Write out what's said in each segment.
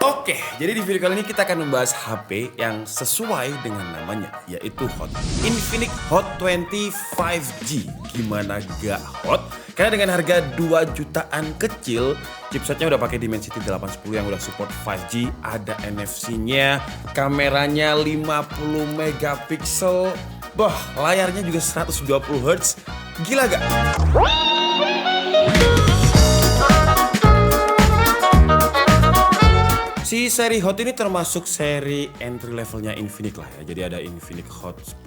Oke, jadi di video kali ini kita akan membahas HP yang sesuai dengan namanya, yaitu Infinix Hot 20 5G. Gimana gak hot? Karena dengan harga 2 jutaan kecil, chipsetnya udah pakai Dimensity 810 yang udah support 5G, ada NFC-nya, kameranya 50 megapiksel, layarnya juga 120 Hz. Gila gak? Si seri Hot ini termasuk seri entry levelnya Infinix lah ya. Jadi ada Infinix Hot 10,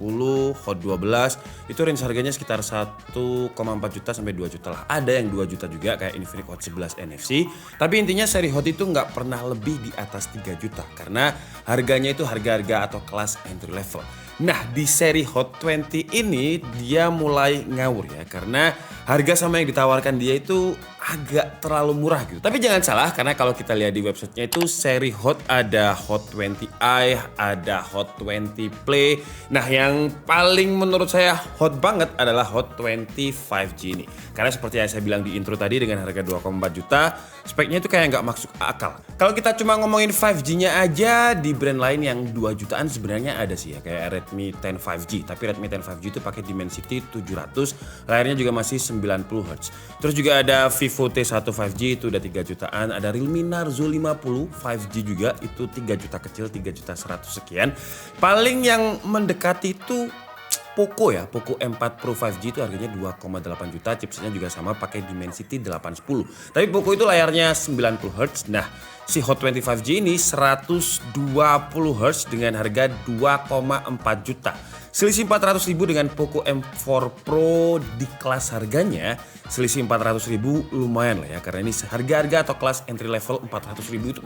Hot 12, itu range harganya sekitar 1,4 juta sampai 2 juta lah. Ada yang 2 juta juga kayak Infinix Hot 11 NFC. Tapi intinya seri Hot itu nggak pernah lebih di atas 3 juta karena harganya itu harga-harga atau kelas entry level. Nah di seri Hot 20 ini dia mulai ngawur ya karena harga sama yang ditawarkan dia itu agak terlalu murah gitu. Tapi jangan salah karena kalau kita lihat di websitenya itu seri Hot ada Hot 20i, ada Hot 20 Play. Nah yang paling menurut saya hot banget adalah Hot 20 5G ini. Karena seperti yang saya bilang di intro tadi dengan harga 2,4 juta, speknya itu kayak nggak masuk akal. Kalau kita cuma ngomongin 5G-nya aja di brand lain yang 2 jutaan sebenarnya ada sih ya. Kayak Redmi 10 5G. Tapi Redmi 10 5G itu pakai Dimensity 700, layarnya juga masih 90 Hz. Terus juga ada Vivo T1 5G itu udah 3 jutaan, ada Realme Narzo 50 5G juga itu 3 juta kecil, 3 juta 100 sekian. Paling yang mendekati itu Poco ya, Poco M4 Pro 5G itu harganya 2,8 juta, chipsetnya juga sama pakai Dimensity 810. Tapi Poco itu layarnya 90 Hz. Nah, si Hot 20 5G ini 120 Hz dengan harga 2,4 juta. Selisih 400 ribu dengan Poco M4 Pro di kelas harganya, selisih 400 ribu lumayan lah ya. Karena ini harga-harga atau kelas entry level 400 ribu itu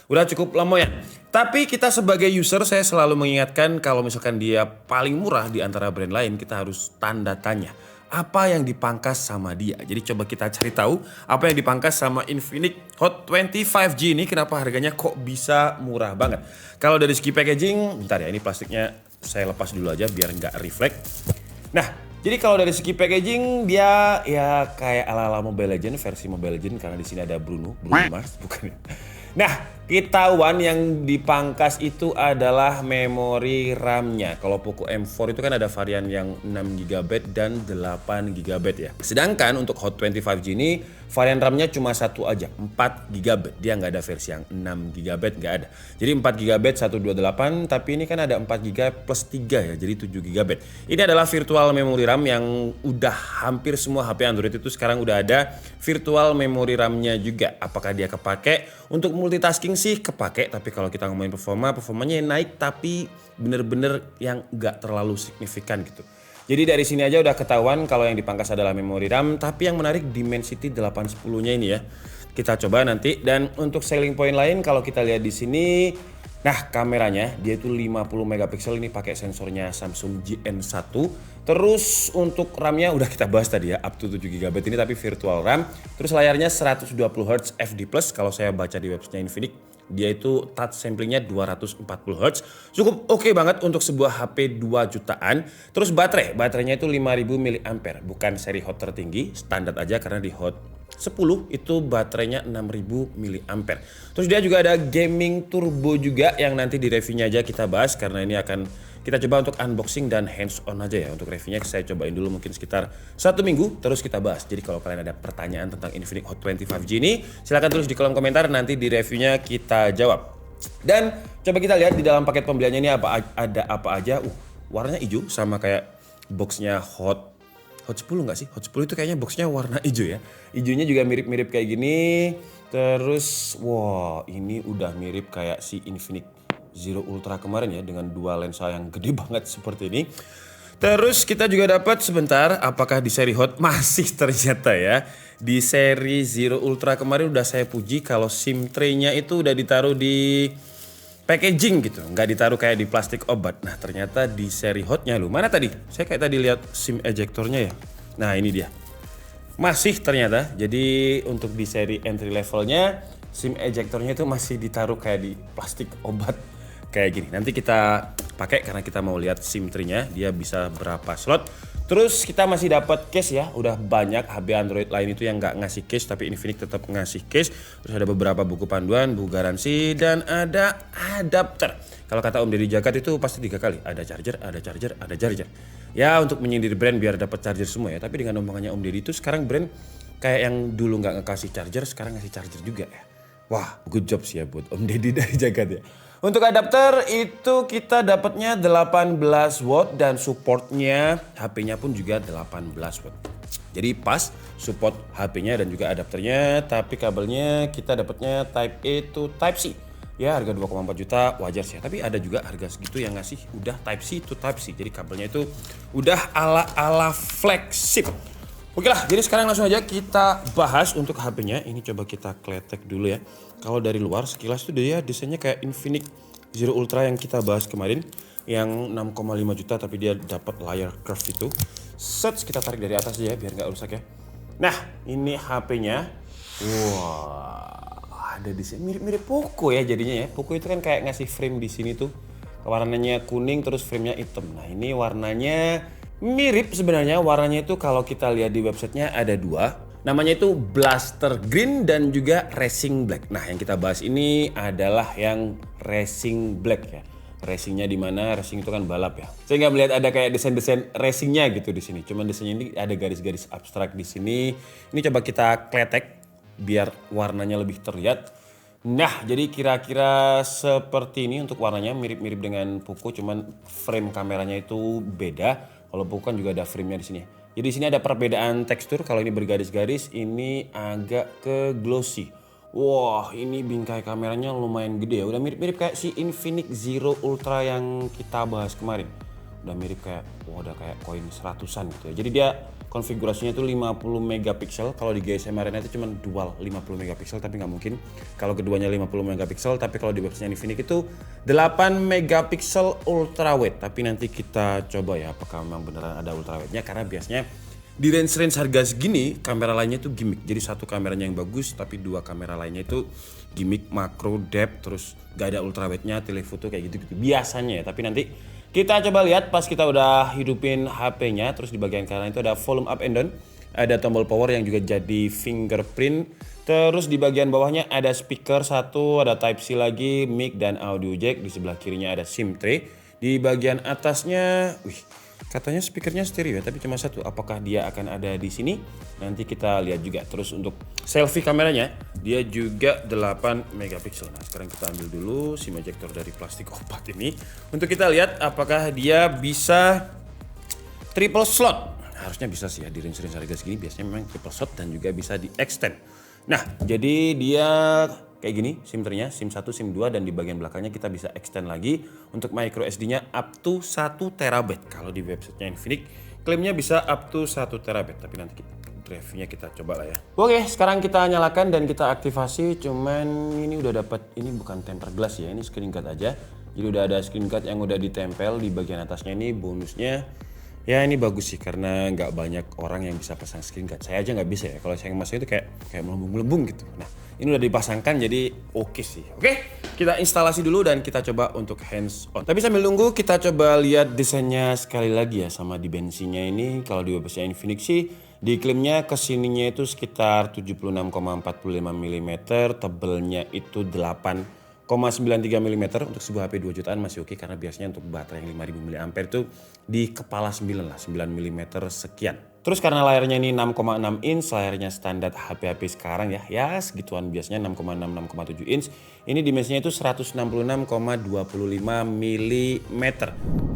udah cukup lumayan. Tapi kita sebagai user saya selalu mengingatkan kalau misalkan dia paling murah di antara brand lain, kita harus tanda tanya. Apa yang dipangkas sama dia. Jadi coba kita cari tahu apa yang dipangkas sama Infinix Hot 20 5G ini, kenapa harganya kok bisa murah banget. Kalau dari segi packaging, bentar ya, ini plastiknya saya lepas dulu aja biar nggak reflect. Nah, jadi kalau dari segi packaging dia ya kayak ala-ala Mobile Legends, versi Mobile Legends karena di sini ada Bruno Mars, bukan ya. Nah, ketahuan yang dipangkas itu adalah memori RAM-nya. Kalau Poco M4 itu kan ada varian yang 6GB dan 8GB ya. Sedangkan untuk Hot 20 5G ini varian RAM-nya cuma satu aja, 4GB. Dia nggak ada versi yang 6GB, nggak ada. Jadi 4GB 128, tapi ini kan ada 4GB plus 3 ya, jadi 7GB. Ini adalah virtual memory RAM yang udah hampir semua HP Android itu sekarang udah ada virtual memory RAM-nya juga. Apakah dia kepake? Untuk multitasking sih kepake, tapi kalau kita ngomongin performanya naik tapi bener-bener yang nggak terlalu signifikan gitu. Jadi dari sini aja udah ketahuan kalau yang dipangkas adalah memori RAM, tapi yang menarik Dimensity 810-nya ini ya. Kita coba nanti, dan untuk selling point lain kalau kita lihat di sini, nah kameranya dia itu 50 megapiksel, ini pakai sensornya Samsung GN1. Terus untuk RAM-nya udah kita bahas tadi ya, up to 7GB ini tapi virtual RAM. Terus layarnya 120 Hz FD+, kalau saya baca di websitenya Infinix, dia itu touch samplingnya 240 Hz. Cukup oke banget untuk sebuah HP 2 jutaan. Terus baterainya itu 5000 mAh, bukan seri Hot tertinggi, standar aja karena di Hot 10 itu baterainya 6000 mAh. Terus dia juga ada gaming turbo juga yang nanti di reviewnya aja kita bahas karena ini akan kita coba untuk unboxing dan hands on aja ya. Untuk reviewnya saya cobain dulu mungkin sekitar 1 minggu terus kita bahas. Jadi kalau kalian ada pertanyaan tentang Infinix Hot 20 5G ini silahkan tulis di kolom komentar, nanti di reviewnya kita jawab. Dan coba kita lihat di dalam paket pembeliannya ini ada apa aja. Warnanya hijau sama kayak boxnya Hot 10 nggak sih? Hot 10 itu kayaknya boxnya warna hijau ya. Hijaunya juga mirip-mirip kayak gini. Terus ini udah mirip kayak si Infinix Zero Ultra kemarin ya, dengan dua lensa yang gede banget seperti ini. Terus kita juga dapat sebentar, apakah di seri Hot masih ternyata ya. Di seri Zero Ultra kemarin udah saya puji kalau SIM tray-nya itu udah ditaruh di packaging gitu, nggak ditaruh kayak di plastik obat. Nah ternyata di seri Hotnya mana tadi? Saya kayak tadi lihat SIM ejectornya ya. Nah ini dia. Masih ternyata. Jadi untuk di seri entry levelnya SIM ejectornya itu masih ditaruh kayak di plastik obat kayak gini. Nanti kita pakai karena kita mau lihat SIM tray-nya dia bisa berapa slot. Terus kita masih dapat case ya, udah banyak HP Android lain itu yang nggak ngasih case, tapi Infinix tetap ngasih case. Terus ada beberapa buku panduan, buku garansi, dan ada adapter. Kalau kata Om Deddy Jagat itu pasti 3 kali, ada charger, ada charger, ada charger. Ya untuk menyindir brand biar dapat charger semua ya, tapi dengan omongannya Om Deddy itu sekarang brand kayak yang dulu nggak ngasih charger, sekarang ngasih charger juga ya. Wah, good job sih ya buat Om Deddy dari Jagat ya. Untuk adapter itu kita dapatnya 18 watt dan supportnya HP-nya pun juga 18 watt. Jadi pas support HP-nya dan juga adapternya, tapi kabelnya kita dapatnya Type A to Type C. Ya harga 2,4 juta wajar sih, tapi ada juga harga segitu yang ngasih udah Type C to Type C. Jadi kabelnya itu udah ala-ala flagship. Oke lah, jadi sekarang langsung aja kita bahas untuk HP-nya. Ini coba kita kletek dulu ya. Kalau dari luar sekilas tuh dia desainnya kayak Infinix Zero Ultra yang kita bahas kemarin. Yang 6,5 juta tapi dia dapat layar curve itu. Set, kita tarik dari atas aja ya biar nggak rusak ya. Nah, ini HP-nya. Wah, ada desain mirip-mirip Poco ya jadinya ya. Poco itu kan kayak ngasih frame di sini tuh. Warnanya kuning terus framenya hitam. Nah, ini warnanya mirip sebenarnya, warnanya itu kalau kita lihat di websitenya ada 2. Namanya itu Blaster Green dan juga Racing Black. Nah yang kita bahas ini adalah yang Racing Black ya. Racingnya di mana? Racing itu kan balap ya. Saya nggak melihat ada kayak desain-desain racingnya gitu di sini. Cuman desainnya ini ada garis-garis abstrak di sini. Ini coba kita kletek biar warnanya lebih terlihat. Nah, jadi kira-kira seperti ini untuk warnanya mirip-mirip dengan Poco, cuman frame kameranya itu beda. Kalau Poco kan juga ada frame-nya di sini. Jadi di sini ada perbedaan tekstur. Kalau ini bergaris-garis, ini agak ke glossy. Wah, ini bingkai kameranya lumayan gede ya. Udah mirip-mirip kayak si Infinix Zero Ultra yang kita bahas kemarin. Udah mirip kayak, wah udah kayak koin 100-an gitu ya. Jadi dia konfigurasinya itu 50 megapiksel. Kalau di GSM Arena itu cuma dual 50 megapiksel, tapi nggak mungkin kalau keduanya 50 megapiksel. Tapi kalau di website Infinix itu 8 megapiksel ultra wide. Tapi nanti kita coba ya apakah memang beneran ada ultra wide-nya, karena biasanya di range harga segini kamera lainnya itu gimmick. Jadi satu kameranya yang bagus tapi 2 kamera lainnya itu gimmick, makro, depth, terus gak ada ultra wide-nya, telefoto kayak gitu-gitu biasanya ya. Tapi nanti kita coba lihat pas kita udah hidupin HP-nya. Terus di bagian kanan itu ada volume up and down, ada tombol power yang juga jadi fingerprint. Terus di bagian bawahnya ada speaker 1, ada Type C lagi, mic dan audio jack. Di sebelah kirinya ada SIM tray. Di bagian atasnya, katanya speakernya stereo ya, tapi cuma 1. Apakah dia akan ada di sini? Nanti kita lihat juga. Terus untuk selfie kameranya, dia juga 8 megapiksel. Nah, sekarang kita ambil dulu SIM ejector dari plastik opat ini untuk kita lihat apakah dia bisa triple slot. Harusnya bisa sih ya, di range harga segini biasanya memang triple slot dan juga bisa di extend. Nah, jadi dia kayak gini SIM tray-nya, SIM 1, SIM 2, dan di bagian belakangnya kita bisa extend lagi untuk micro SD-nya up to 1 terabyte. Kalau di websitenya Infinix klaimnya bisa up to 1 terabyte, tapi nanti drive-nya kita coba lah ya. Oke, sekarang kita nyalakan dan kita aktivasi. Cuman ini udah dapat, ini bukan tempered glass ya, ini screen guard aja. Jadi udah ada screen guard yang udah ditempel di bagian atasnya. Ini bonusnya. Ya ini bagus sih karena nggak banyak orang yang bisa pasang screen guard. Saya aja nggak bisa ya. Kalau saya masuk itu kayak melembung-melembung gitu. Nah ini udah dipasangkan jadi oke sih. Oke, kita instalasi dulu dan kita coba untuk hands on. Tapi sambil nunggu kita coba lihat desainnya sekali lagi ya sama di bensinnya ini. Kalau di website Infinix sih diklaimnya kesininya itu sekitar 76,45 mm, tebelnya itu 8,93 mm. Untuk sebuah HP 2 jutaan masih oke, karena biasanya untuk baterai yang 5000 mAh itu di kepala 9 lah, 9 mm sekian. Terus karena layarnya ini 6,6 inch, layarnya standar HP-HP sekarang ya, segituan biasanya 6,6, 6,7 inch. Ini dimensinya itu 166,25 mm.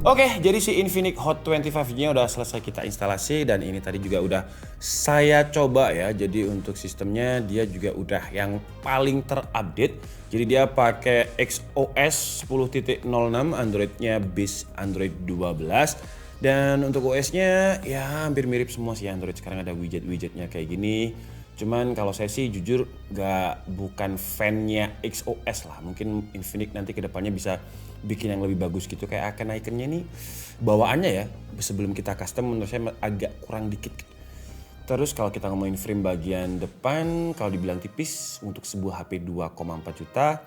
Oke, jadi si Infinix Hot 25G-nya udah selesai kita instalasi dan ini tadi juga udah saya coba ya. Jadi untuk sistemnya dia juga udah yang paling terupdate. Jadi dia pakai XOS 10.06, Android-nya base Android 12. Dan untuk OS-nya ya hampir mirip semua sih Android. Sekarang ada widget-widgetnya kayak gini. Cuman kalau saya sih jujur bukan fan-nya XOS lah. Mungkin Infinix nanti kedepannya bisa bikin yang lebih bagus gitu. Kayak icon-iconnya nih bawaannya ya, sebelum kita custom menurut saya agak kurang dikit. Terus kalau kita ngomongin frame bagian depan, kalau dibilang tipis untuk sebuah HP 2,4 juta,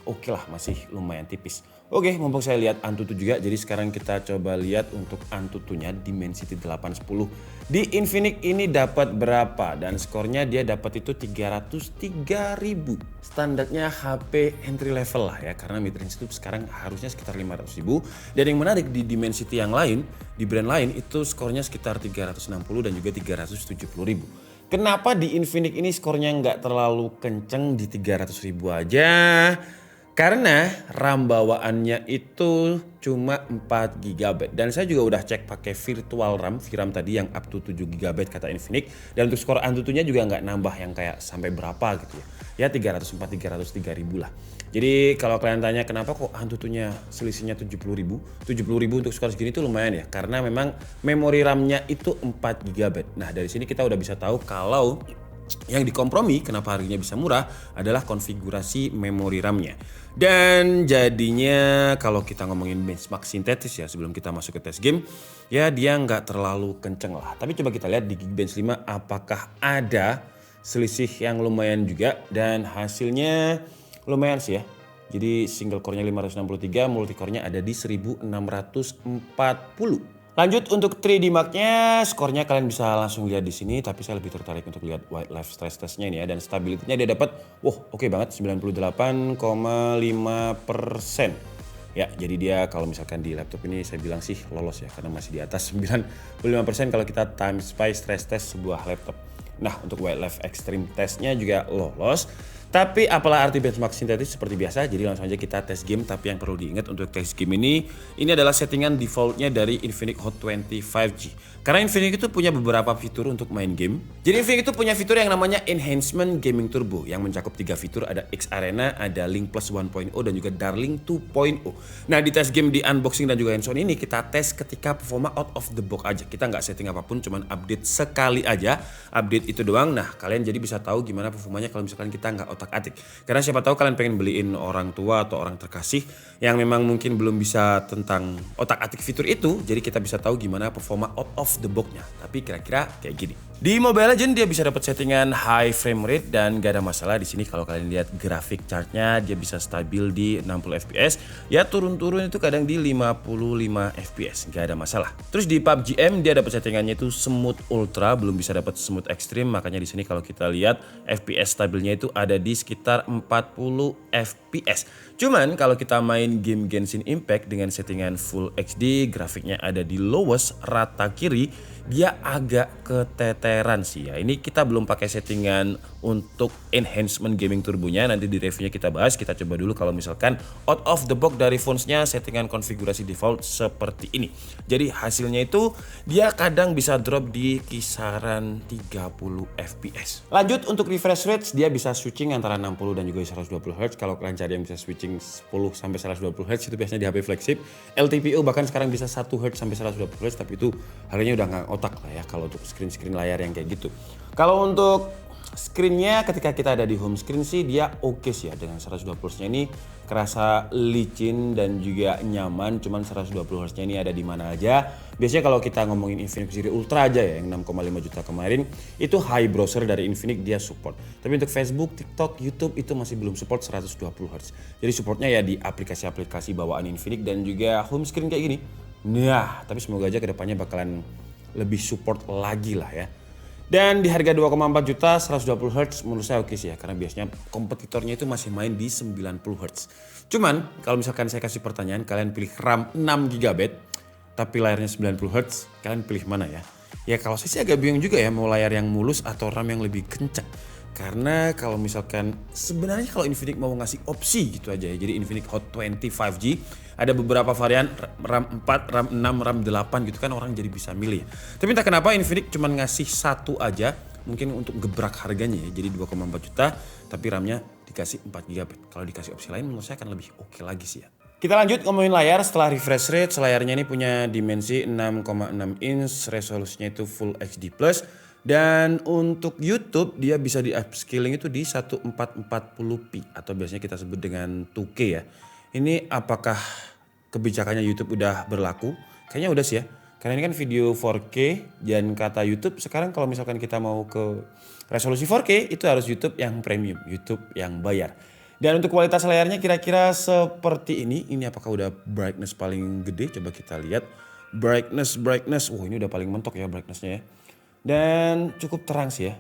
Oke lah, masih lumayan tipis. Oke, mumpung saya lihat Antutu juga, jadi sekarang kita coba lihat untuk Antutunya Dimensity 810. Di Infinix ini dapat berapa? Dan skornya dia dapat itu 303.000. Standarnya HP entry level lah ya, karena midrange itu sekarang harusnya sekitar 500.000. Dan yang menarik di Dimensity yang lain, di brand lain itu skornya sekitar 360 dan juga 370.000. Kenapa di Infinix ini skornya nggak terlalu kenceng di 300.000 aja? Karena RAM bawaannya itu cuma 4 GB. Dan saya juga udah cek pakai virtual RAM, VRAM tadi yang up to 7 GB kata Infinix. Dan untuk skor Antutunya juga nggak nambah yang kayak sampai berapa gitu ya. Ya 304, 303 ribu lah. Jadi kalau kalian tanya kenapa kok Antutunya selisihnya 70 ribu. 70 ribu untuk skor segini tuh lumayan ya. Karena memang memori RAM-nya itu 4 GB. Nah dari sini kita udah bisa tahu kalau yang dikompromi kenapa harganya bisa murah adalah konfigurasi memori RAM-nya. Dan jadinya kalau kita ngomongin benchmark sintetis ya sebelum kita masuk ke tes game, ya dia nggak terlalu kenceng lah. Tapi coba kita lihat di Geekbench 5 apakah ada selisih yang lumayan juga, dan hasilnya lumayan sih ya. Jadi single core-nya 563, multi core-nya ada di 1640. Lanjut untuk 3D Mark-nya, skornya kalian bisa langsung lihat di sini, tapi saya lebih tertarik untuk lihat wildlife stress test-nya ini ya, dan stability-nya dia dapat oke banget 98,5%. Ya, jadi dia kalau misalkan di laptop ini saya bilang sih lolos ya, karena masih di atas 95% kalau kita times by stress test sebuah laptop. Nah, untuk wildlife extreme test-nya juga lolos. Tapi apalah arti benchmark sintetis seperti biasa, jadi langsung aja kita tes game. Tapi yang perlu diingat untuk tes game ini adalah settingan defaultnya dari Infinix Hot 20 5G. Karena Infinix itu punya beberapa fitur untuk main game. Jadi Infinix itu punya fitur yang namanya Enhancement Gaming Turbo yang mencakup 3 fitur, ada X Arena, ada Link Plus 1.0 dan juga Darling 2.0. Nah di tes game di unboxing dan juga hands-on ini kita tes ketika performa out of the box aja. Kita nggak setting apapun, cuman update sekali aja, update itu doang. Nah kalian jadi bisa tahu gimana performanya kalau misalkan kita nggak otak-atik. Karena siapa tahu kalian pengen beliin orang tua atau orang terkasih yang memang mungkin belum bisa tentang otak-atik fitur itu, jadi kita bisa tahu gimana performa out of the box-nya. Tapi kira-kira kayak gini. Di Mobile Legends dia bisa dapat settingan high frame rate dan gak ada masalah di sini. Kalau kalian lihat grafik chartnya dia bisa stabil di 60 fps. Ya turun-turun itu kadang di 55 fps, gak ada masalah. Terus di PUBG M dia dapat settingannya itu smooth ultra, belum bisa dapat smooth extreme. Makanya di sini kalau kita lihat fps stabilnya itu ada di sekitar 40 fps. Cuman kalau kita main game Genshin Impact dengan settingan Full HD, grafiknya ada di lowest rata kiri, dia agak keteteran sih ya. Ini kita belum pakai settingan untuk enhancement gaming turbonya, nanti di reviewnya kita bahas. Kita coba dulu kalau misalkan out of the box dari phones-nya settingan konfigurasi default seperti ini. Jadi hasilnya itu dia kadang bisa drop di kisaran 30 fps. Lanjut untuk refresh rate, dia bisa switching antara 60 dan juga 120 Hz. Kalau kalian cari yang bisa switching 10 sampai 120 Hz itu biasanya di HP flagship. LTPO bahkan sekarang bisa 1 Hz sampai 120 Hz, tapi itu harganya udah nggak otak lah ya kalau untuk screen layar yang kayak gitu. Kalau untuk screennya ketika kita ada di home screen sih dia oke sih ya, dengan 120 Hz-nya ini kerasa licin dan juga nyaman. Cuman 120 Hz-nya ini ada di mana aja. Biasanya kalau kita ngomongin Infinix Series Ultra aja ya yang 6,5 juta kemarin, itu high browser dari Infinix dia support. Tapi untuk Facebook, TikTok, YouTube itu masih belum support 120 Hz. Jadi supportnya ya di aplikasi-aplikasi bawaan Infinix dan juga home screen kayak gini. Nah, tapi semoga aja kedepannya bakalan lebih support lagi lah ya. Dan di harga 2,4 juta 120 Hz menurut saya oke sih ya, karena biasanya kompetitornya itu masih main di 90 Hz. Cuman kalau misalkan saya kasih pertanyaan, kalian pilih RAM 6 GB tapi layarnya 90 Hz, kalian pilih mana ya? Ya kalau saya sih agak bingung juga ya, mau layar yang mulus atau RAM yang lebih kencang. Karena kalau misalkan sebenarnya kalau Infinix mau ngasih opsi gitu aja ya, jadi Infinix Hot 20 5G ada beberapa varian RAM 4, RAM 6, RAM 8 gitu kan, orang jadi bisa milih. Tapi entah kenapa Infinix cuma ngasih satu aja, mungkin untuk gebrak harganya ya, jadi 2,4 juta tapi RAM-nya dikasih 4 GB. Kalau dikasih opsi lain menurut saya akan lebih oke lagi sih ya. Kita lanjut ngomongin layar. Setelah refresh rate, layarnya ini punya dimensi 6,6 inch, resolusinya itu Full HD+. Dan untuk YouTube dia bisa di upscaling itu di 1440p atau biasanya kita sebut dengan 2K ya. Ini apakah kebijakannya YouTube udah berlaku? Kayaknya udah sih ya. Karena ini kan video 4K dan kata YouTube sekarang kalau misalkan kita mau ke resolusi 4K itu harus YouTube yang premium, YouTube yang bayar. Dan untuk kualitas layarnya kira-kira seperti ini. Ini apakah udah brightness paling gede? Coba kita lihat. Brightness. Wah, ini udah paling mentok ya brightnessnya ya. Dan cukup terang sih ya.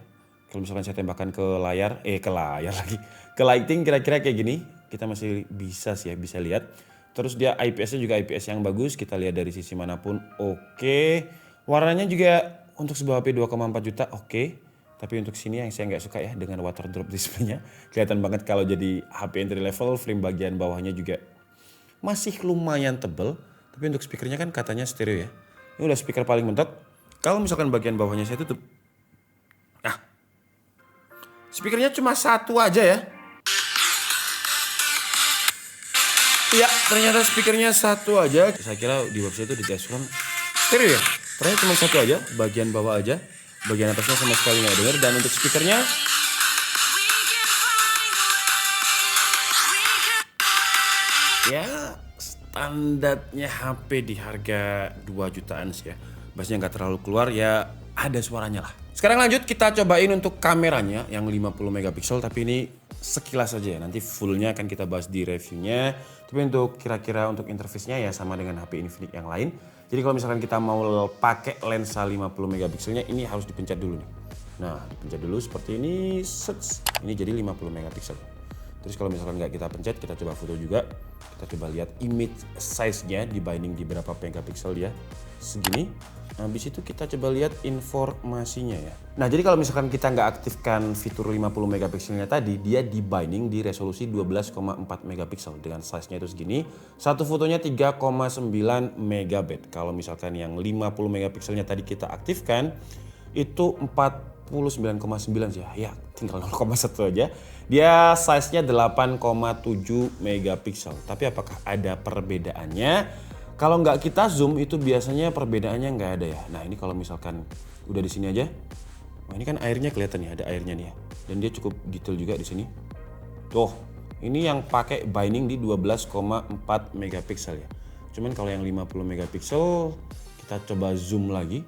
Kalau misalkan saya tembakkan ke layar lagi. Ke lighting kira-kira kayak gini. Kita masih bisa sih ya, bisa lihat. Terus dia IPS-nya juga IPS yang bagus. Kita lihat dari sisi manapun oke. Warnanya juga untuk sebuah HP 2,4 juta oke. Tapi untuk sini yang saya nggak suka ya dengan water drop display-nya. Kelihatan banget kalau jadi HP entry level, frame bagian bawahnya juga masih lumayan tebel. Tapi untuk speakernya kan katanya stereo ya. Ini udah speaker paling mentok. Kalau misalkan bagian bawahnya saya tutup. Nah, speakernya cuma satu aja ya. Iya, ternyata speakernya satu aja. Saya kira di website itu di tes ulang stereo ya. Ternyata cuma satu aja, bagian bawah aja. Bagian atasnya sama sekali nggak denger. Dan untuk speakernya, ya standarnya HP di harga 2 jutaan sih ya. Bassnya nggak terlalu keluar ya, ada suaranya lah. Sekarang lanjut kita cobain untuk kameranya yang 50 megapiksel, tapi ini sekilas aja ya. Nanti fullnya akan kita bahas di reviewnya. Tapi untuk kira-kira untuk interface-nya ya sama dengan HP Infinix yang lain. Jadi kalau misalkan kita mau pakai lensa 50 megapikselnya ini harus dipencet dulu nih. Nah, dipencet dulu seperti ini. Ini jadi 50 megapiksel. Terus kalau misalkan nggak kita pencet, kita coba foto juga. Kita coba lihat image size-nya dibanding di berapa megapiksel dia. Segini. Habis itu kita coba lihat informasinya ya. Nah, jadi kalau misalkan kita nggak aktifkan fitur 50 megapikselnya tadi, dia dibinding di resolusi 12,4 megapiksel dengan size-nya itu segini. Satu fotonya 3,9 megabyte. Kalau misalkan yang 50 megapikselnya tadi kita aktifkan, itu 49,9 sih ya. Ya, tinggal 0,1 aja. Dia size-nya 8,7 megapiksel. Tapi apakah ada perbedaannya? Kalau nggak kita zoom itu biasanya perbedaannya nggak ada ya. Nah, ini kalau misalkan udah di sini aja. Nah, ini kan airnya kelihatan ya, ada airnya nih ya. Dan dia cukup detail juga di sini. Tuh, ini yang pakai binding di 12,4 megapiksel ya. Cuman kalau yang 50 megapiksel kita coba zoom lagi.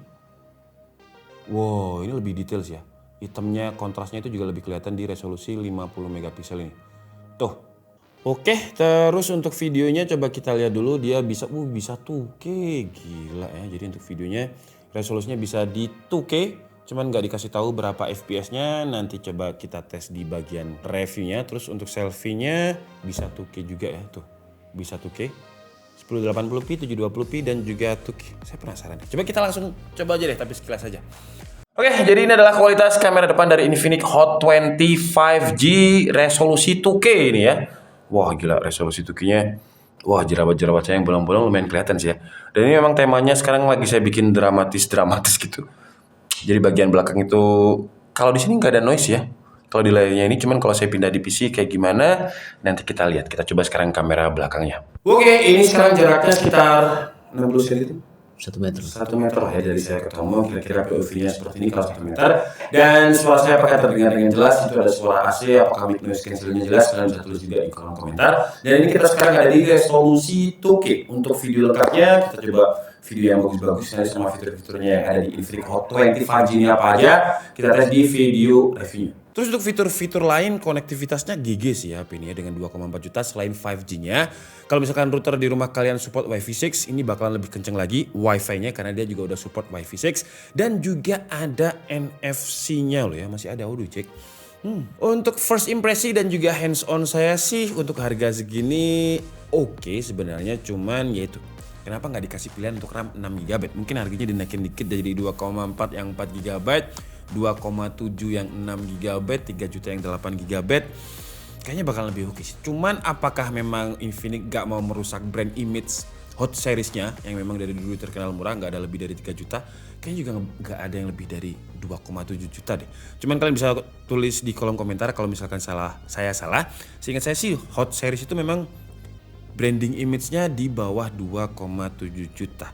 Wow, ini lebih detail sih ya. Hitamnya, kontrasnya itu juga lebih kelihatan di resolusi 50 megapiksel ini. Tuh. Oke, terus untuk videonya coba kita lihat dulu. Dia bisa 2K, gila ya. Jadi untuk videonya resolusinya bisa di 2K, cuman nggak dikasih tahu berapa FPS-nya. Nanti coba kita tes di bagian reviewnya. Terus untuk selfie-nya bisa 2K juga ya, tuh bisa 2K, 1080p, 720p dan juga 2K. Saya penasaran. Coba kita langsung coba aja deh, tapi sekilas aja. Oke, jadi ini adalah kualitas kamera depan dari Infinix Hot 20 5G resolusi 2K ini ya. Wah, gila resolusi 2K-nya. Wah, jerawat-jerawat saya yang bolong-bolong lumayan kelihatan sih ya. Dan ini memang temanya sekarang lagi saya bikin dramatis gitu. Jadi bagian belakang itu, kalau di sini nggak ada noise ya. Kalau di layarnya ini, cuman kalau saya pindah di PC kayak gimana, nanti kita lihat. Kita coba sekarang kamera belakangnya. Oke, ini sekarang jaraknya sekitar 60 cm itu. 1 meter. 1 meter lah ya dari saya ke Tomo, kira-kira POV-nya seperti ini kalau 1 meter. Dan suara saya apakah terdengar dengan jelas, itu ada suara AC, apakah mic noise cancel-nya jelas, kalian bisa tulis juga di kolom komentar. Dan ini kita sekarang ada di resolusi 2K. Untuk video lengkapnya, kita coba video yang bagus-bagus nanti sama fitur-fiturnya yang ada di Infinix Hot 20 5G ini apa aja, kita tes di video reviewnya. Terus untuk fitur-fitur lain konektivitasnya GG sih ya HP ini ya dengan 2,4 juta selain 5G-nya. Kalau misalkan router di rumah kalian support Wi-Fi 6, ini bakalan lebih kenceng lagi Wi-Fi-nya karena dia juga udah support Wi-Fi 6 dan juga ada NFC-nya loh ya, masih ada audio cek. Untuk first impresi dan juga hands on saya sih untuk harga segini oke sebenarnya, cuman yaitu kenapa nggak dikasih pilihan untuk RAM 6GB? Mungkin harganya dinaikin dikit dari 2,4 yang 4GB, 2,7 yang 6GB, 3 juta yang 8GB. Kayaknya bakal lebih oke sih. Cuman apakah memang Infinix gak mau merusak brand image Hot Series-nya yang memang dari dulu terkenal murah, gak ada lebih dari 3 juta. Kayaknya juga gak ada yang lebih dari 2,7 juta deh. Cuman kalian bisa tulis di kolom komentar kalau misalkan saya salah. Seingat saya sih Hot Series itu memang branding image-nya di bawah 2,7 juta.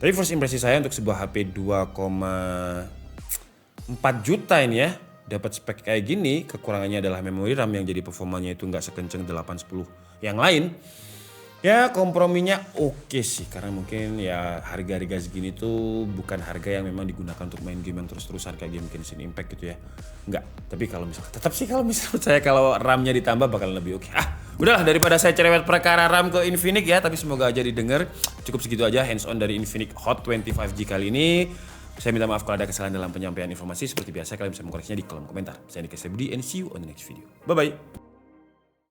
Tapi first impresi saya untuk sebuah HP 2,4 juta ini ya, dapat spek kayak gini, kekurangannya adalah memori RAM yang jadi performanya itu nggak sekenceng 810 yang lain. Ya komprominya oke sih, karena mungkin ya harga-harga segini tuh bukan harga yang memang digunakan untuk main game yang terus-terusan kayak game Genshin Impact gitu ya. Enggak, tapi kalau misalnya tetap sih kalau misalnya saya kalau RAM-nya ditambah bakal lebih oke. Udahlah daripada saya cerewet perkara RAM ke Infinix ya, tapi semoga aja didengar. Cukup segitu aja hands on dari Infinix Hot 25G kali ini. Saya minta maaf kalau ada kesalahan dalam penyampaian informasi. Seperti biasa kalian bisa mengkoreksinya di kolom komentar. Saya Nika Sebudi and see you on the next video. Bye bye.